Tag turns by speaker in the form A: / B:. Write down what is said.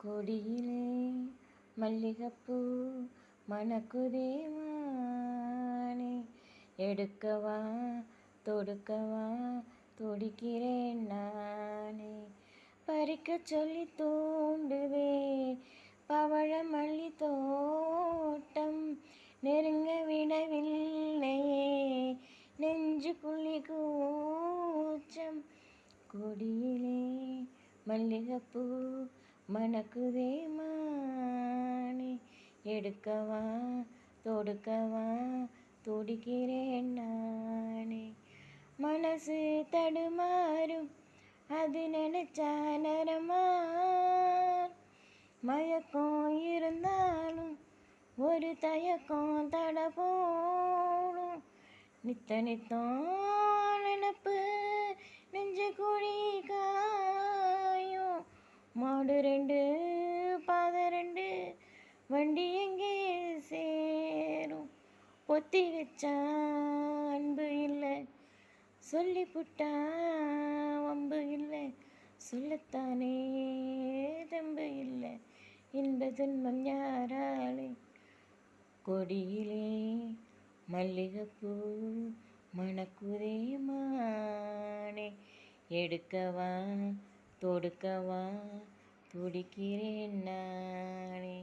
A: கொடியிலே மல்லிகைப்பூ மணக்குதே மானே, எடுக்கவா தொடுக்கவா துடிக்கிறேன் நானே. பறிக்க சொல்லி தூண்டுவே பவழ மல்லி தோட்டம், நெருங்க விடவில்லையே நெஞ்சு புள்ளி கூச்சம். கொடியிலே மல்லிகைப்பூ மணக்குதே மானே, எடுக்கவா தொடுக்கவா துடிக்கிறேன் நானே. மனசு தடுமாறும் அது நினைச்சா நரமார், மயக்கம் இருந்தாலும் ஒரு தயக்கம் தட போடும். நித்த நித்தம் நினப்பு நெஞ்சு குழி காயும். மாடு ரெண்டு பாதை ரெண்டு வண்டி எங்கே சேரும். பொத்தி வச்சா அன்பு இல்லை, சொல்லி புட்டா வம்பு இல்லை, சொல்லத்தானே தம்பு இல்லை, இன்ப துன்பம் யாராலே. கொடியிலே மல்லிகைப்பூ மணக்குதே மானே, எடுக்கவா தொடுக்கவா துடிக்கிறேன் நானே.